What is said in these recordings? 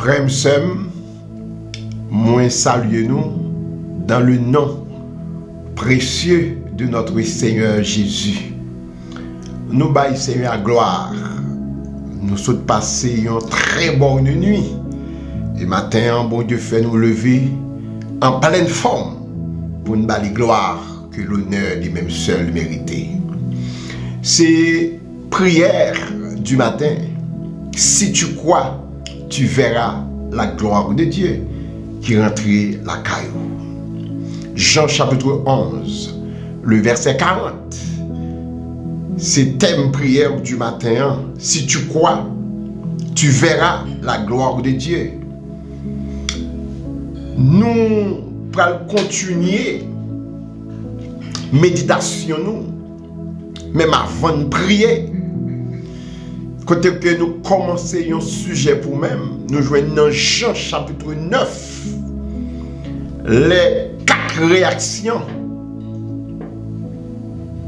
Frères, sœurs, moi salue nous dans le nom précieux de notre Seigneur Jésus. Nous baillons Seigneur gloire. Nous sommes passés une très bonne nuit. Et matin, bon Dieu fait nous lever en pleine forme pour nous bailler gloire que l'honneur lui-même seul méritait. C'est prière du matin. Si tu crois, tu verras la gloire de Dieu qui rentrait la caillou. Jean chapitre 11, le verset 40. C'est thème prière du matin. Si tu crois, tu verras la gloire de Dieu. Nous allons continuer méditation nous, même avant de prier. Côté que nous commençons un sujet pour même, nous jouons dans Jean chapitre 9, les 4 réactions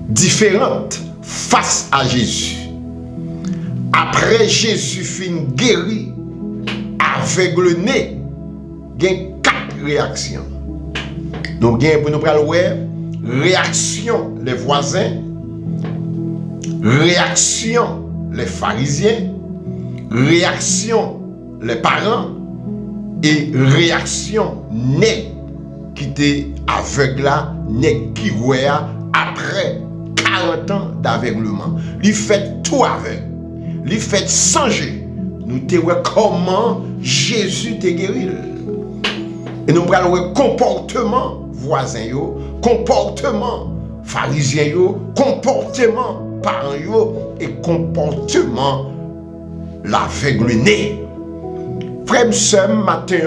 différentes face à Jésus. Après Jésus fin guéri, aveugle-né, il y a 4 réactions. Donc, pour nous prendre réaction les voisins, réaction les pharisiens, réaction les parents et réaction nèg qui était aveugle là, nèg qui voyait après 40 ans d'aveuglement. Il fait tout aveugle, il fait changer. Nous te voyons comment Jésus te guéri. Et nous prenons le comportement voisin, comportement pharisien, comportement parents et comportement l'aveugle-né. Frère, ce matin,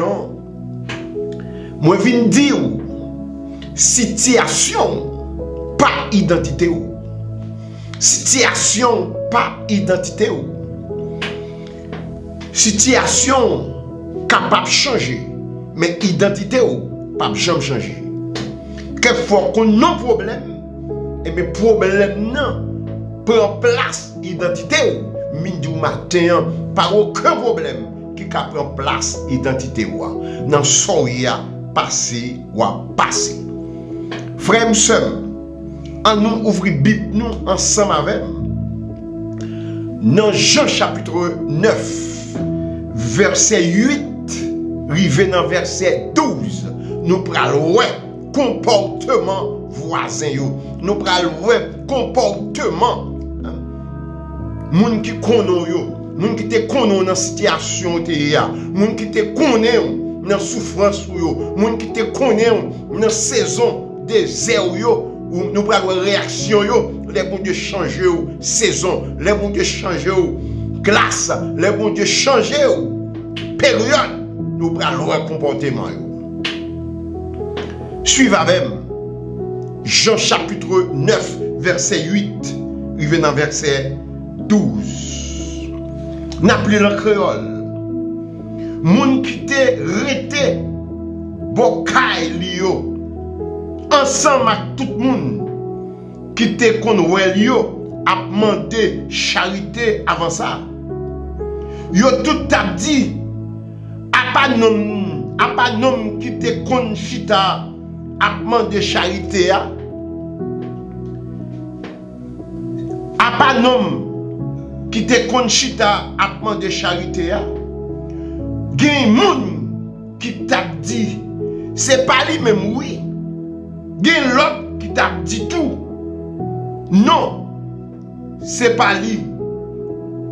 moi je viens dire situation, pas identité. Situation, pas identité. Situation capable de changer, mais identité, pas jamais changer. Quelquefois qu'on a un problème, et bien problème non prend place identité ou matin par aucun problème qui prend place identité ou dans soya passé ou passé. Frères et sœurs, en nous ouvrir Bible nous ensemble avec dans Jean chapitre 9 verset 8 rivé dans verset 12 nous prenons comportement voisin yo, nous prenons comportement moun qui connaît yo, moun qui te connaît dans situation te ya, moun qui te connaît dans souffrance yo, moun qui te connaît dans saison désert yo, nous prenons réaction yo, les bon Dieu changer saison, les bon Dieu changer classe, les bon Dieu changer période, nous prenons comportement yo. Suivez avec Jean chapitre 9 verset 8 arrivé dans verset 12. N'appelez le créole. Moun qui te rete bokay liyo ensemble avec tout le monde qui te konwè liyo a demandé charité avant ça. Yo tout t'a dit a pas nom qui te kon chita a demandé charité a pas nom qui te kon chita a demandé charité a gen moun qui t'a dit c'est pas lui même oui gen l'autre qui t'a dit tout non c'est pas lui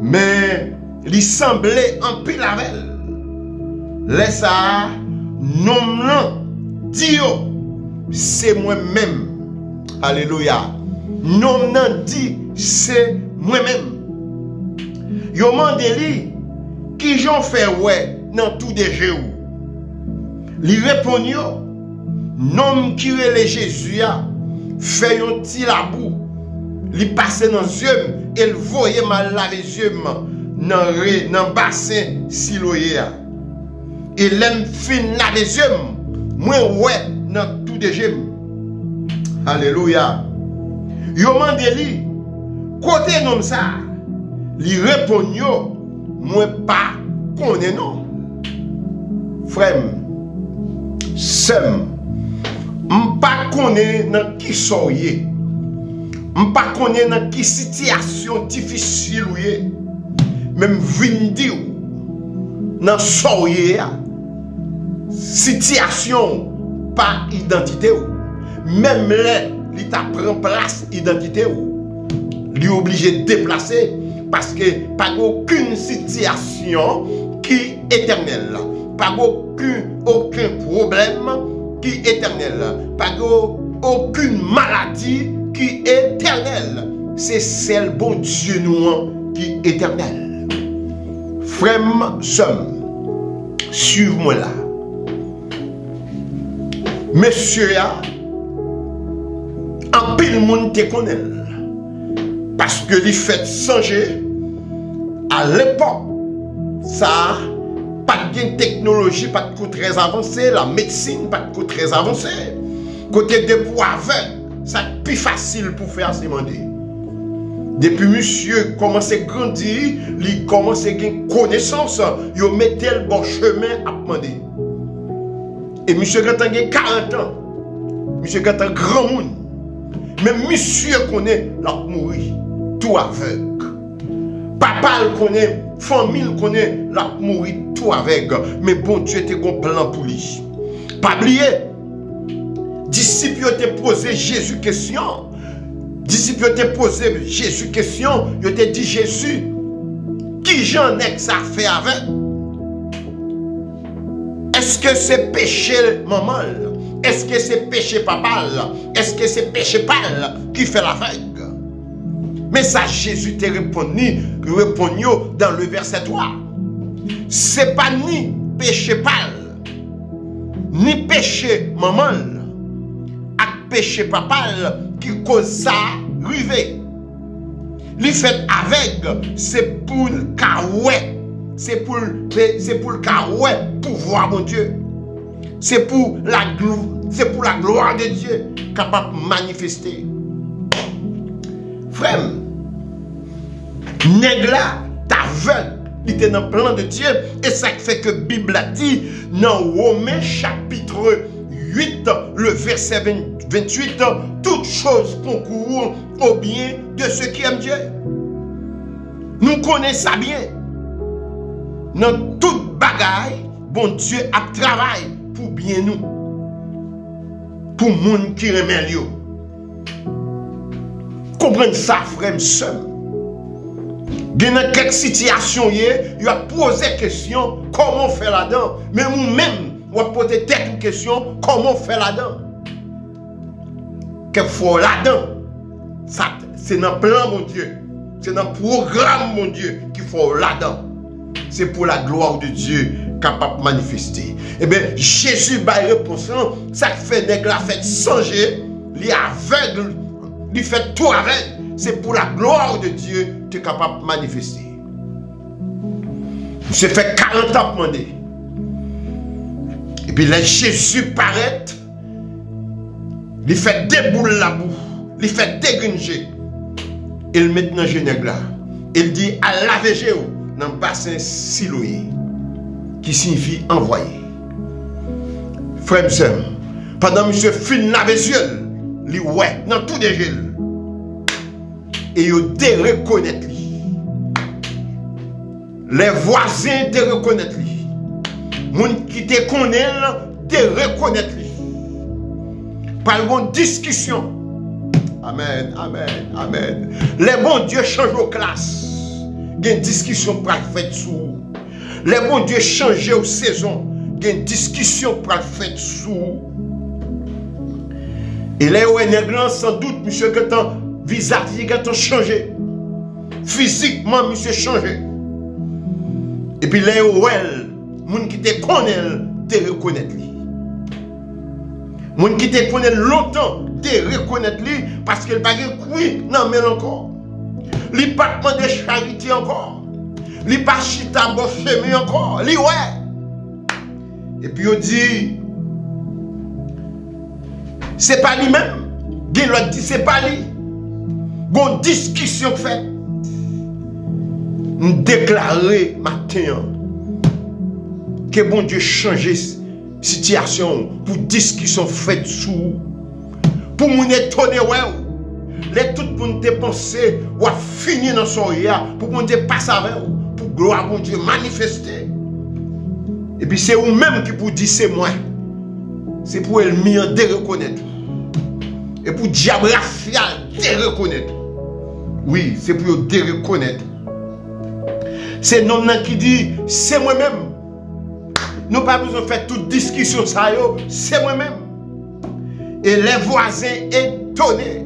mais il semblait en pile avec laisse ça non dit c'est moi-même. Alléluia. Non, non, dit, c'est moi-même. Yo mande li, qui j'en fait ouais, dans tout des jeux. Li répond yo, non qui relè Jésus a, fait un petit labou, li passe dans les yeux, et le voyait mal laver les yeux, dans bassin siloye. Et l'aime fin laver les yeux, moi ouais, dans tout des jeux. Alléluia. Yo mande li, côté nom ça, li répond yo, moi pas connais non. frère, sem, m'pas connaît dans qui soyez, m'pas connaît dans qui situation difficile ou yé, même vindi ou dans soyez, situation pas identité ou, même là, il t'a prend place identité ou, il est obligé de déplacer parce que pas aucune situation qui est éternelle. Pas aucun problème qui est éternel. Pas aucune maladie qui est éternelle. C'est celle bon Dieu nous qui est éternel. Frère, somme, suive-moi là. Monsieur, en pile monde te connaît. Parce que les fait changer à l'époque, ça. Pas de technologie, pas de coup très avancé, la médecine, pas de coup très avancé. Côté des poids aveugles, ça plus facile pour faire se demander. Depuis monsieur commence à grandir, il commence à gagner connaissance, il met le bon chemin à demander. Et monsieur quand il 40 ans, monsieur quand il grand monde, mais monsieur connaît la mourir, tout aveugle. Papa le connaît, famille le connaît, la mourir tout avec. Mais bon Dieu était un plan pour lui. Pas oublier, disciples ont posé Jésus question. Disciples ont posé Jésus question. Ils ont dit Jésus, qui j'en ai que ça fait avec? Est-ce que c'est péché maman? Est-ce que c'est péché papa? Est-ce que c'est péché papa qui fait l'aveugle? Mais ça, Jésus t'a répondu dans le verset 3. C'est pas ni péché pâle, ni péché maman, et péché papa qui cause ça arriver. Le fait avec, c'est pour le carouet, c'est pour le carouet, pouvoir mon Dieu. C'est pour la gloire de Dieu capable de manifester. Frère, nègre là, t'aveugle, il était dans le plan de Dieu, et ça fait que la Bible a dit, dans Romains chapitre 8, le verset 28, toutes choses concourent au bien de ceux qui aiment Dieu. Nous connaissons ça bien. Dans toute bagaille, bon Dieu a travaillé pour bien nous. Pour les gens qui remet Dieu. Comprenez ça, frère, seul. Dans quelques situations, il a posé la question comment faire là-dedans. Mais nous-mêmes, on a posé telle question comment faire là-dedans. Quelquefois là-dedans, c'est dans le plan, mon Dieu. C'est dans le programme, mon Dieu, qu'il faut là-dedans. C'est pour la gloire de Dieu capable de manifester. Eh bien, Jésus va répondre, ça fait des la fait changer, les aveugles, il fait tout avec. C'est pour la gloire de Dieu que tu es capable de manifester. Je fait 40 ans pour demander. Et puis là, Jésus paraît, il fait débouler la boue, il fait dégringer. Il met dans le genou là. Il dit à laver dans le bassin Siloé, qui signifie envoyer. Frère et sœur, pendant que monsieur fin laver les yeux, il ouais, dans tout des gels. Et il reconnaît lui. Les voisins te reconnaissent lui. Les gens qui te connaissent te reconnaissent lui. Par une discussion. Amen, amen, amen. Les bons dieux changent aux classes. Il y a une discussion pour le faire sous. Les bons dieux changent aux saisons. Il y a une discussion pour le faire sous. Et là, où est grand, sans doute, monsieur Gaëtan, visage, il a changé. Physiquement, monsieur changé. Et puis là, où est, les gens qui te connaissent, te reconnaissent. Les gens qui te connaissent longtemps, te reconnaissent parce qu'il n'y a pas de oui, non, mais encore. Il n'y a pas de charité encore. Il n'y a pas de chita bossemi encore. Il ouais. Et puis il dit, c'est pas lui-même. Il dit, c'est pas lui. Une discussion faite. Nous déclarer matin. Que bon Dieu change situation pour discussion faite sous. Pour mon étonner, ouais. Les tout le monde te penser ou a fini dans son ria pour mon Dieu passer avec pour gloire mon Dieu manifester. Et puis c'est vous-même qui pour dire c'est moi. C'est pour elle mieux de reconnaître. Et pour diable racial de reconnaître. Oui, c'est pour de reconnaître. C'est non qui dit c'est moi-même. Nous pas besoin de faire toute discussion ça yo, c'est moi-même. Et les voisins étonnés.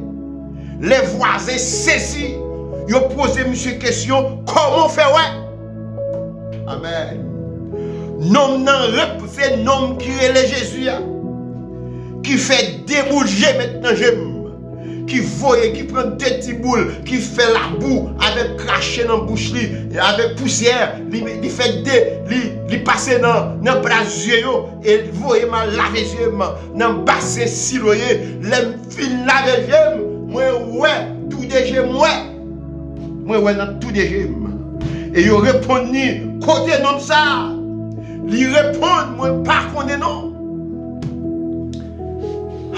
Les voisins saisis, ils ont posé monsieur question, comment faire ouais? Amen. Non, c'est nom qui est Jésus, qui fait débouger maintenant j'aime, qui voyait, qui prend des petits boules, qui fait la boue avec craché dans la bouche, avec poussière, il fait il passe dans la place et voyez mal laver les yeux, dans le bassin siloyé, les fils laver les yeux. Moi, ouais, tout déjà, moi, ouais, dans tout déjà. Et il répond, côté non ça. Il répond, moi, pas connaît non.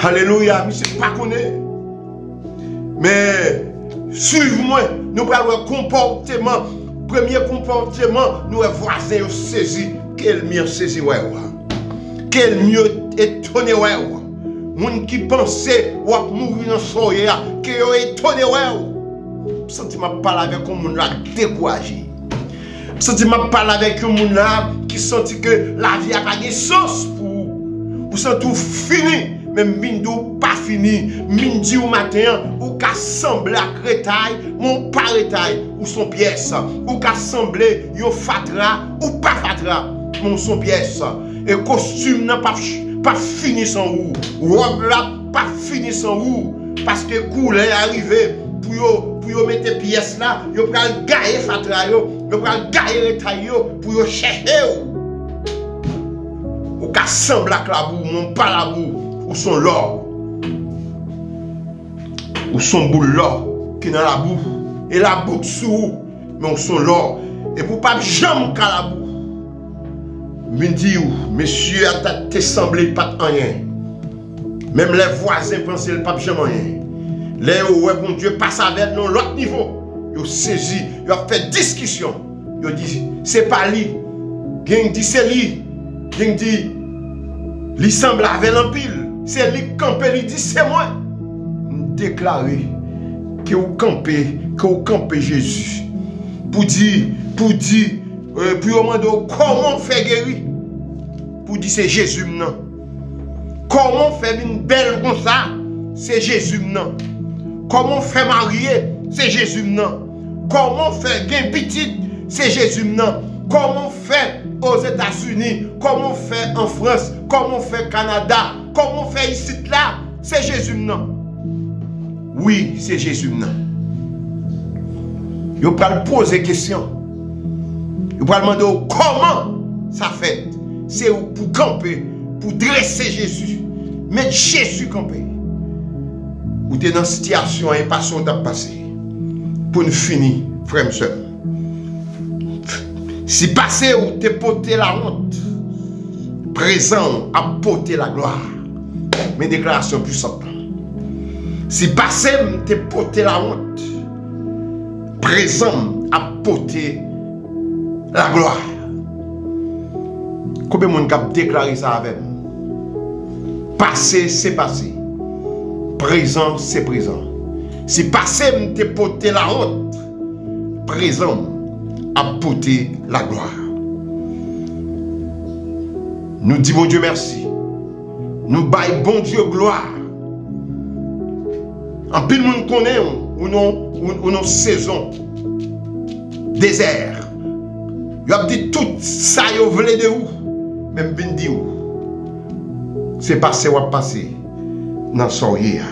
Alléluia, monsieur, pas connaît. Mais, suivez-moi, nous parlons de comportement. Premier comportement, nous voisins saisi. Quel mieux saisi, ouais, quel mieux étonné, ouais. Moun qui pensait ou a mourir dans son soya, qui est étonné, ouais. Senti m'a parlé avec un moun là découragé. Senti m'a parlé avec un moun là qui senti que la vie a pas de sens pour ça tout fini. Même mindou pas fini. Mindi au matin, ou qu'a semblé à crétail, mon parétail, ou son pièce. Ou qu'a semblé yon fatra, ou pas fatra, mon son pièce. Et costume n'a pas fini sans vous. Robe là, pas fini sans vous. Parce que couleur est arrivé pour mettre pièces là, vous pral gailler fatra yo, vous pral gailler retail yo pour chercher ou ka semble avec la boue, mon pas la boue, ou son l'or. Ou son boule l'or qui dans la boue et la boue sous mais on son l'or et pour pas jamais ka la boue. Me dit monsieur a te semblé pas rien. Même les voisins pensaient le pas jamais rien. Les ouais bon Dieu passe avec nous l'autre niveau. Ils saisi, ils ont fait discussion. Ils dit c'est pas lui. Gang dit c'est lui. Gang dit il semble avec l'empile. C'est lui qui campe, il dit c'est moi. Déclarer que vous campez Jésus. Pour dire pour demander comment faire guérir. Pour dire c'est Jésus non. Comment faire une belle comme ça? C'est Jésus non. Comment faire marier? C'est Jésus non. Comment faire gain petit? C'est Jésus non. Comment faire aux États-Unis? Comment faire en France? Comment faire au Canada? Comment faire ici là? C'est Jésus non. Oui, c'est Jésus non. Vous pouvez poser des questions. Vous pouvez demander comment ça fait. C'est pour camper, pour dresser Jésus. Mettre Jésus camper. Ou tu es dans une situation et pas son temps passé. Pour nous finir, frère et soeur. Si passé ou tu porté la honte, présent à porter la gloire. Mes déclarations puissantes. Si passé tu porté la honte, présent à porter la gloire. Combien de monde a déclaré ça avec moi? Passé, c'est passé. Présent, c'est présent. Si passé, te porté la honte, présent, a porté la gloire. Nous disons bon Dieu merci. Nous baillons bon Dieu gloire. En pile monde connaît ou non saison désert. Vous avez dit tout ça, vous voulez de où? Même bien dit où? C'est passé ou passé dans son hier.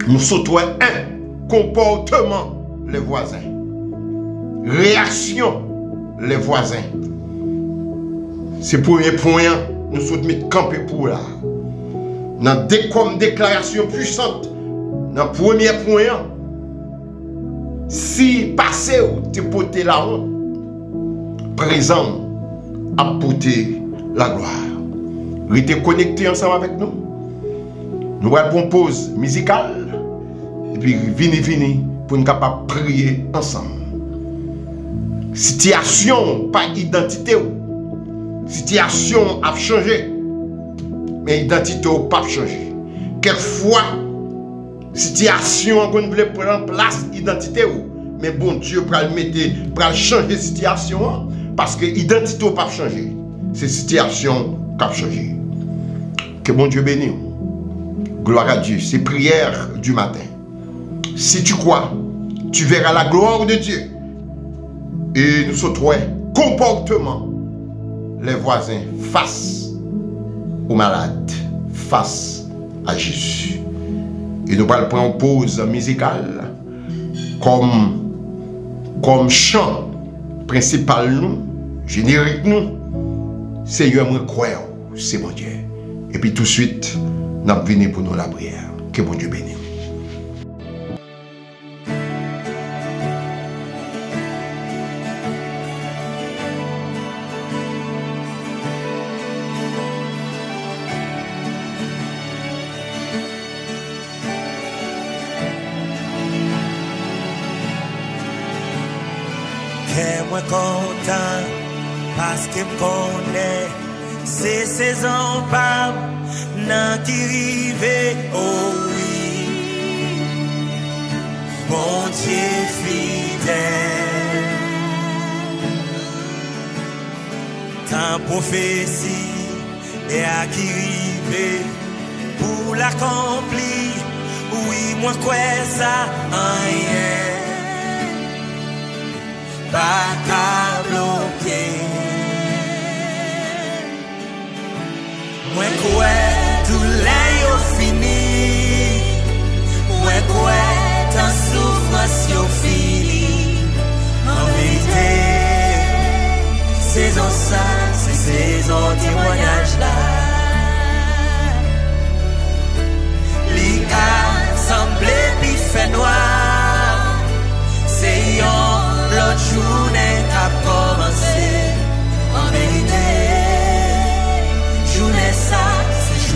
Nous sautons un comportement les voisins. Réaction les voisins. C'est le premier point, nous sommes mis camper pour là. Dans comme déclaration puissante, dans le premier point, si passé ou te porter la honte, présent apporter la gloire. Restez connectés ensemble avec nous. Nous allons prendre une pause musicale. Et puis, venez pour nous capables de prier ensemble. Situation, pas identité. Situation a changé. Mais identité n'a pas changé. Quelquefois, situation qu'on veut prendre place identité. Mais bon Dieu pour changer la situation. Parce que l'identité n'a pas changé. C'est la situation qui a changé. Que bon Dieu bénisse. Gloire à Dieu. C'est prière du matin. Si tu crois, tu verras la gloire de Dieu. Et nous sommes comportement les voisins face aux malades, face à Jésus. Et nous allons prendre une pause musicale comme chant principal nous, générique nous, Seigneur, moi croire, c'est mon Dieu. Et puis tout de suite, nous venons pour nous la prière. Que bon Dieu bénisse. Moi content parce que me connaît c'est saison pas nan qui rive oh oui mon Dieu fidèle ta prophétie est à qui rive pour l'accomplir oui moi quoi ça rien pas qu'à bloquer. Moi quoi tout l'air fini. Moi quoi ta souffrance yo fini. En vérité, saison ça, c'est saison témoignage là. Li a semblé mi fait noir. C'est l'autre journée a commencé. En vérité, journée ça, c'est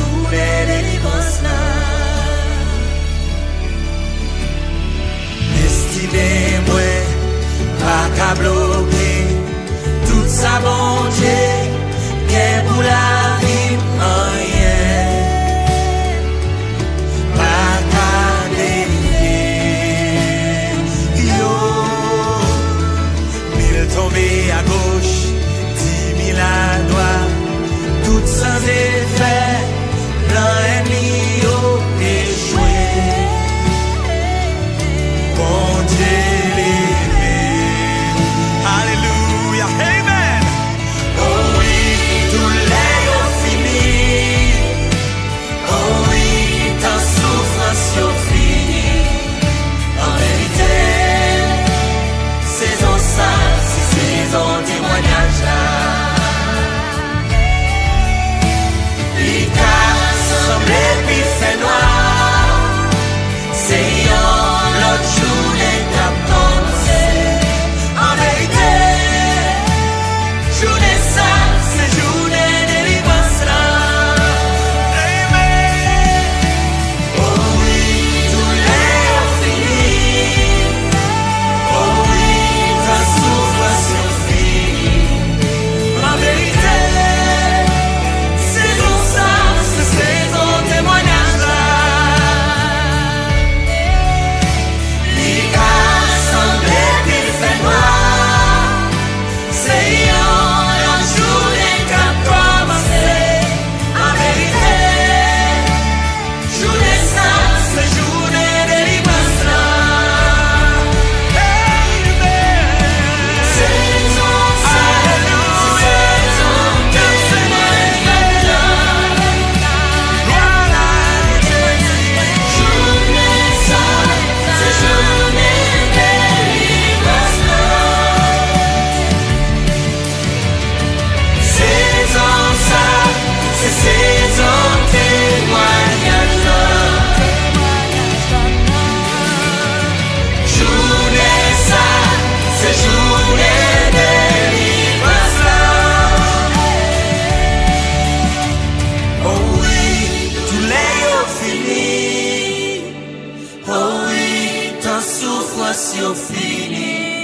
souffrance yo fini.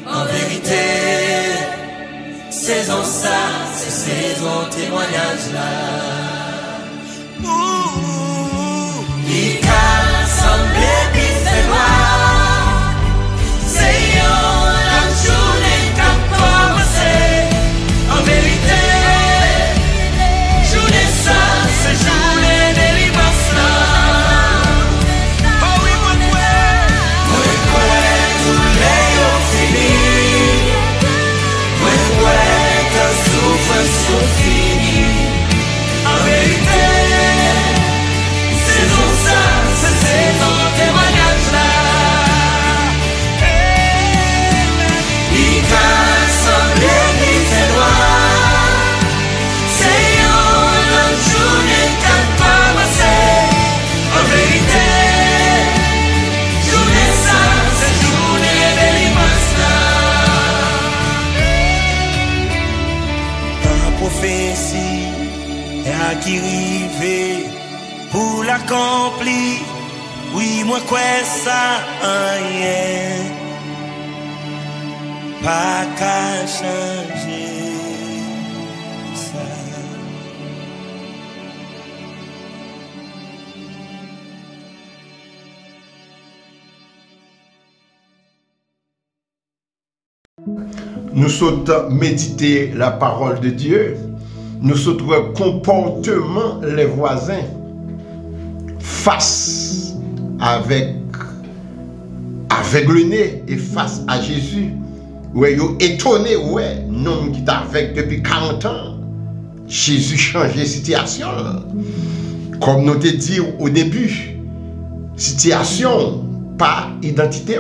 En vérité, saison ça, c'est saison témoignage là. Il a semblé qu'il fait noir. C'est la journée qui a commencé. En vérité, journée ça, c'est journée de délivrance là. Oh oui, moi tout les ont fini. Moi ta souffrance sont fini. En vérité, saison ça, c'est saison témoignage là. Il a semblé qu'il fait noir. C'est la journée qui a commencé. En vérité, journée ça, c'est journée de délivrance là. La prophétie est à qui rive pour l'accomplir. Oui, moi quoi ça rien pas qu'à changer ça. Nous sommes méditer la parole de Dieu. Nous sommes comportement les voisins face avec le nez et face à Jésus. Ouais, yo étonné, ouais, nom qui est avec depuis 40 ans. Jésus change la situation. Comme nous te dit au début, situation, pas identité.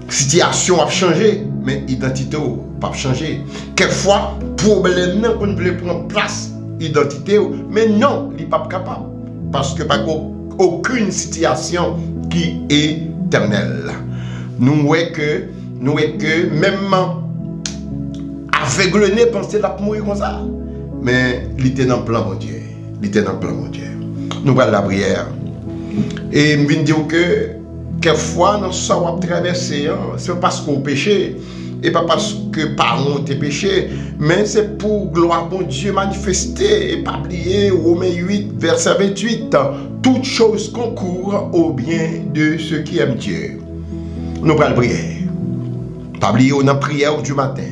Situation a changé, mais identité n'a pas changé. Quelquefois, problème qu'on veut prendre place, identité, mais non, il n'est pas capable. Parce que pas aucune situation qui est éternelle. Nous voyons que même avec le nez, penser la mourir comme ça. Mais il était dans le plan, mon Dieu. Il était dans le plan, mon Dieu. Nous allons la prière. Et je veux dire que quelquefois, nous sommes traversés, c'est parce qu'on péché. Et pas parce que parents ont péché, mais c'est pour gloire bon Dieu manifester. Et pas oublier Romains 8, verset 28. Toutes choses concourent au bien de ceux qui aiment Dieu. Nous allons prier. Pas oublier dans la prière du matin.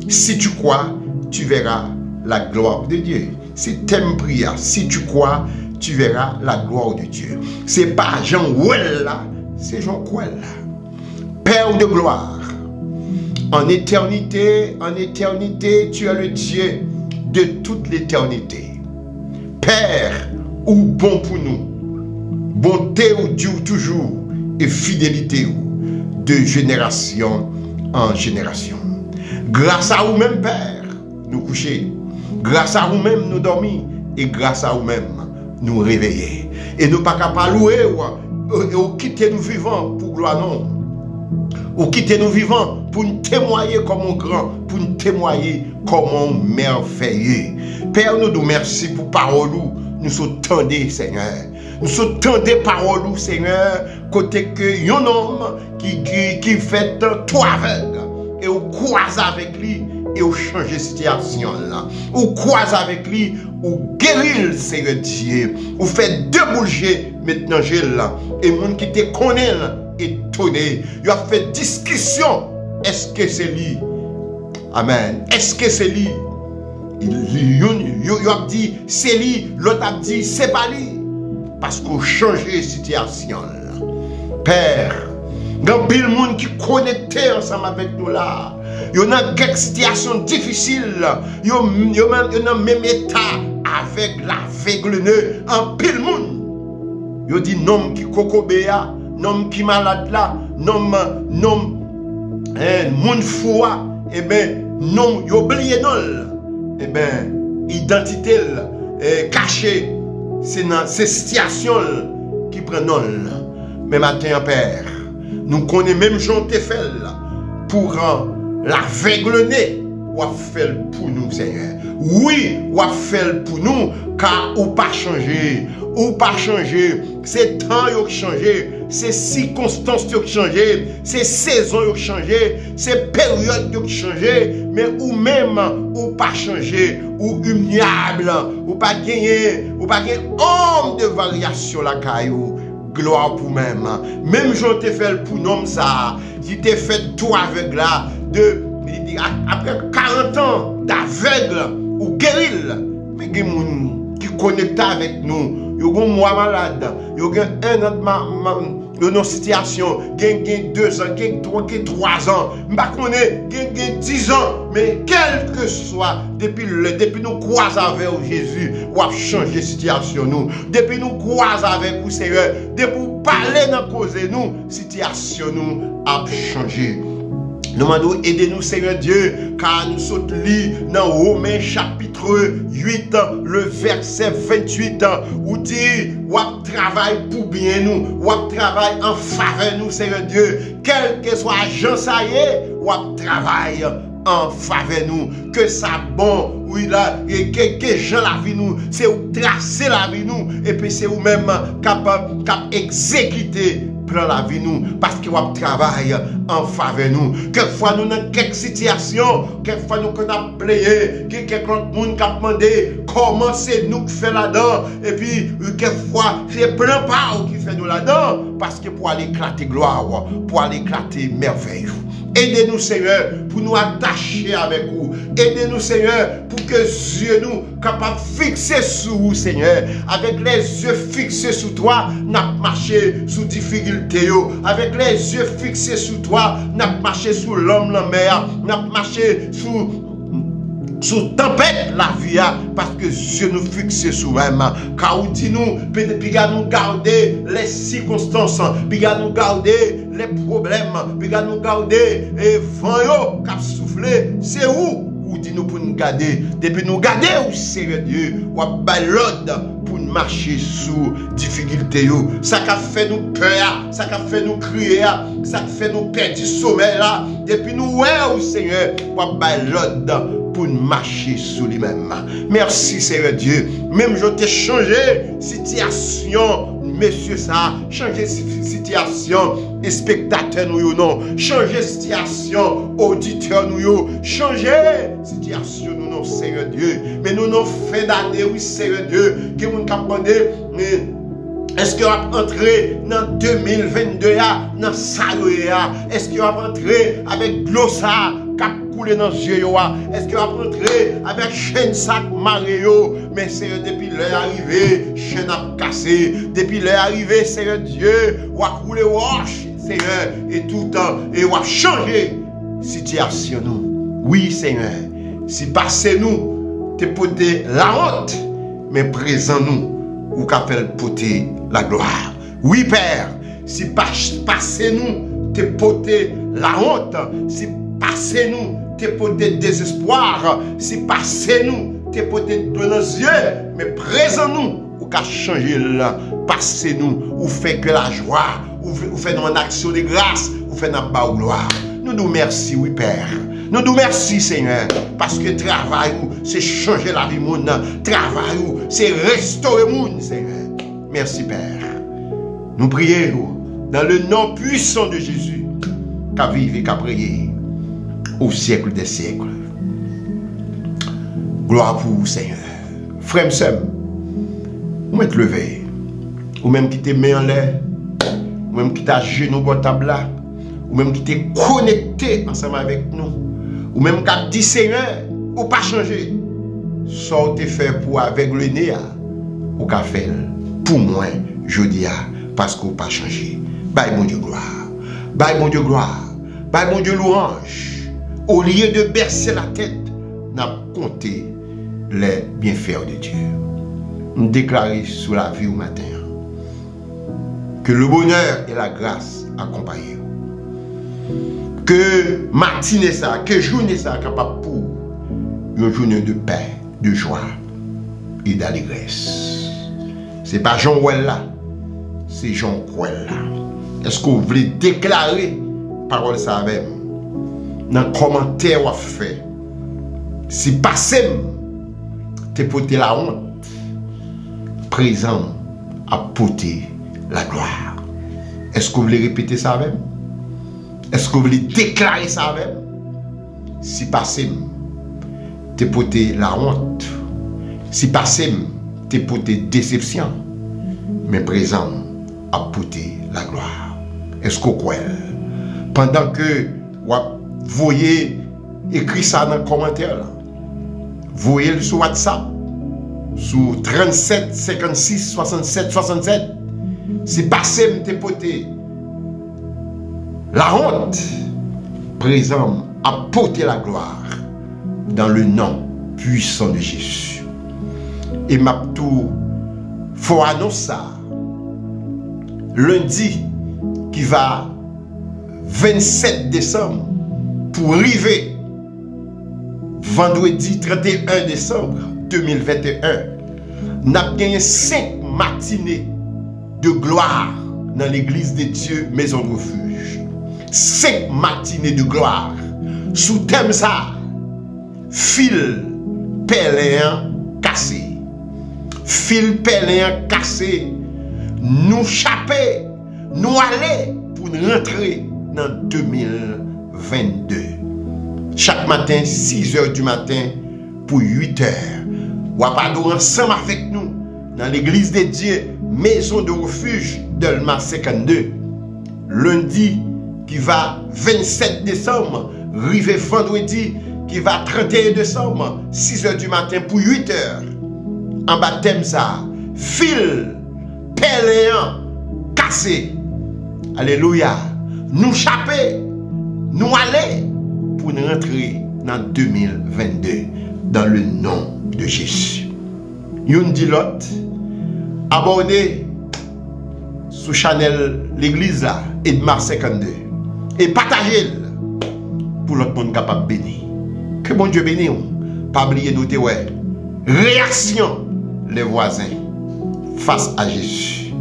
Si tu crois, tu verras la gloire de Dieu. Si tu aimes prier, si tu crois, tu verras la gloire de Dieu. Ce n'est pas Jean Ouel là, c'est Jean Ouel là. Père de gloire. En éternité, tu es le Dieu de toute l'éternité. Père, ou bon pour nous, bonté ou dure toujours, et fidélité ou de génération en génération. Grâce à vous-même, Père, nous coucher. Grâce à vous-même, nous dormir. Et grâce à vous-même, nous réveiller. Et nous pas capables de louer ou quitter nous vivants pour gloire non. Ou quitter nous vivants pour nous témoigner comme un grand, pour nous témoigner comme un merveilleux. Père, nous nous merci pour parole. Nous sommes tendés, Seigneur. Nous sommes tendés parole, Seigneur, côté que un homme qui fait tout aveugle et on croise avec lui et on change de situation là. On croise avec lui, on guérit, Seigneur Dieu. On fait déboucher maintenant là. Et monde qui te connaît étonné. Il a fait discussion. Est-ce que c'est lui? Amen. Est-ce que c'est lui? Il a dit c'est lui. L'autre a dit c'est pas lui. Parce qu'on change de situation là. Père, il y a beaucoup de monde qui connecté ensemble avec nous là. Il y a quelques situations difficiles. Il y a même état avec l'aveugle en pile monde. Il dit nom qui kokobéa, nom qui malade là, nom moun foua, et ben nom y oublié non. Et ben identité cachée, c'est dans ces situations qui prennent non. Mais matin Père, nous connaissons même Jean Tefel pour l'aveugle ou a fait pour nous, Seigneur. Oui, ou a fait pour nous, car ou pas changé. Ou pas changé. C'est temps qui changé. C'est circonstances qui ont changé, c'est saisons qui ont changé, c'est périodes qui ont changé, mais ou même ou pas changé, ou humiliable, ou pas gagné homme de variation la caillou. Gloire pour même. Même j'en t'ai fait pour nom ça, il t'ai fait tout aveugle là, après 40 ans d'aveugle ou guéril, mais il y a des gens qui connectent avec nous. Il y a des mois malades, il y a un an de nos situations, il y a 2 ans, il y a 3 ans, il y a 10 ans, mais quel que soit, depuis nous croisons avec Jésus, on a changé la situation nous. Depuis nous croisons avec vous, Seigneur, depuis nous parler dans cause de nous, la situation nous a changé. Nous demandons, aidez-nous, Seigneur Dieu, car nous sommes lits dans Romains chapitre 8, le verset 28, où dit, ou travail pour bien nous, ou travail en faveur nous, Seigneur Dieu, quel que soit Jean ça y est, ou travail en faveur nous, que ça bon, oui là, et que gens la vie nous, c'est où tracer la vie nous, et puis c'est où même capable d'exécuter la vie nous, parce que vous travaillez en faveur nous. Quelquefois nous dans quelques situations, quelquefois nous qu'on a playé, quelques monde qui a demandé comment c'est nous qui fait là-dedans, et puis quelquefois c'est plein pas qui fait nous là-dedans, parce que pour aller éclater gloire, pour aller éclater merveille. Aidez-nous, Seigneur, pour nous attacher avec vous. Aidez-nous, Seigneur, pour que les yeux nous capables de fixer sur vous, Seigneur. Avec les yeux fixés sur toi, nous marcher sous difficulté. Avec les yeux fixés sur toi, nous marcher sous l'homme, la mer. Nous marcher sous tempête la vie, parce que Dieu nous fixe sur même. Car vous dit nous, puis nous garder les circonstances, puis nous garder les problèmes, puis nous garder les vents qui ont soufflé. C'est où dit nous pour nous garder. Depuis nous garder, Seigneur Dieu, ou à l'ordre pour nous marcher sous difficulté. Ça qui fait nous peur, ça qui fait nous crier, ça qui fait nous perdre du sommeil là. Depuis nous, ouais, Seigneur, ou à l'ordre pour marcher sous lui-même. Merci Seigneur Dieu. Même je t'ai changé situation, monsieur ça, changer situation, spectateur nous non, changer situation, auditeur nous, changer situation nous non, Seigneur Dieu. Mais nous non fin d'année, oui Seigneur Dieu, que nous avons demandé, est-ce qu'on va entrer dans 2022 dans Saloya? Est-ce qu'on va entrer avec glossa cap couler dans les yeux? Est-ce qu'on va entrer avec chaîne sac Mario? Mais Seigneur, depuis l'heure arrivée, chaîne a cassé. Depuis l'heure arrivée, Seigneur Dieu, on va couler wash, Seigneur, et tout le temps, et on va changer situation nous. Oui, Seigneur, si passé nous, te porter la honte, mais présent nous, ou qu'appelle porter la gloire. Oui, Père, si passé nous, te porter la honte, si passé nous, te porter désespoir, si passé nous, te porter de nos yeux, mais présent nous, ou qu'à changer là, passé nous, ou fait que la joie, ou fait une action de grâce, ou fait une bas gloire. Nous nous merci, oui, Père. Nous nous merci, Seigneur, parce que travail, c'est changer la vie monde. Travail, c'est restaurer le monde, Seigneur. Merci, Père. Nous prions dans le nom puissant de Jésus, qu'à vivre et qu'à prier au siècle des siècles. Gloire pour vous, Seigneur. Frère, sœur, vous êtes levé, ou même qui te met en l'air, ou même qui t'a genou pour table là, ou même qui t'est connecté ensemble avec nous, ou même qui a dit Seigneur, ou pas changer. Sortez fait pour avec le nez, ou qu'a fait pour moi, je dis, parce qu'on pas changé. Bye mon Dieu gloire. Bye mon Dieu gloire. Bye mon Dieu louange. Au lieu de bercer la tête, n'a compté les bienfaits de Dieu. Nous déclarons sur la vie au matin que le bonheur et la grâce accompagnent. Que matinée ça, que journée ça capable pour une journée de paix, de joie et d'allégresse. C'est pas Jean Ouel là, c'est Jean Ouel là. Est-ce que vous voulez déclarer parole ça avec moi? Dans le commentaire vous fait. Si passez te porté la honte. Présent a porté la gloire. Est-ce que vous voulez répéter ça même? Est-ce que vous voulez déclarer ça même? Si passé, te porté la honte. Si passé, te porté déception. Mais présent a porté la gloire. Est-ce que vous croyez? Pendant que vous voyez écrit ça dans le commentaire, vous voyez sur WhatsApp, sur 37 56 67 67, si passé m'te porté la honte, présent a porté la gloire dans le nom puissant de Jésus. Et m'a tout faut annoncer ça lundi qui va 27 décembre pour arriver vendredi 31 décembre 2021, n'a gagné 5 matinées de gloire dans l'église de Dieu Maison de Refuge. 5 matinées de gloire sous thème ça, fil pèlerin cassé. Fil pèlerin cassé, nous chaper, nous aller pour rentrer dans 2022. Chaque matin, 6 h du matin pour 8 h. Ou à ensemble avec nous dans l'église de Dieu, Maison de Refuge Delma 52. Lundi qui va 27 décembre, rivé vendredi qui va 31 décembre, 6 h du matin pour 8 h. En baptême ça, fil, pèlerin, cassé. Alléluia. Nous chaper, nous aller pour nous rentrer dans 2022 dans le nom de Jésus. Yon dit l'autre, abonnez sur Chanel l'église là, Edmar 52 et partagez-le pour l'autre monde capable de bénir. Que bon Dieu bénisse. Pas oublier noter ouais. Réaction les voisins face à Jésus.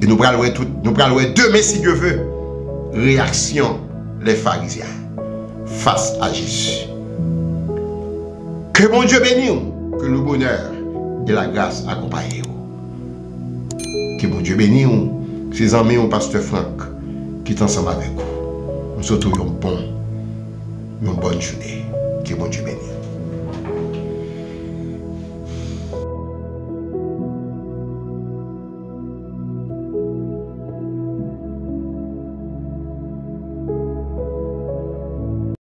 Et nous allons voir demain si Dieu veut. Réaction les pharisiens face à Jésus. Que mon Dieu bénisse, que le bonheur et la grâce accompagnent. Que mon Dieu bénisse, ses amis, mon pasteur Franck, qui est ensemble avec vous. Nous souhaitons une bonne journée. Que mon Dieu bénisse.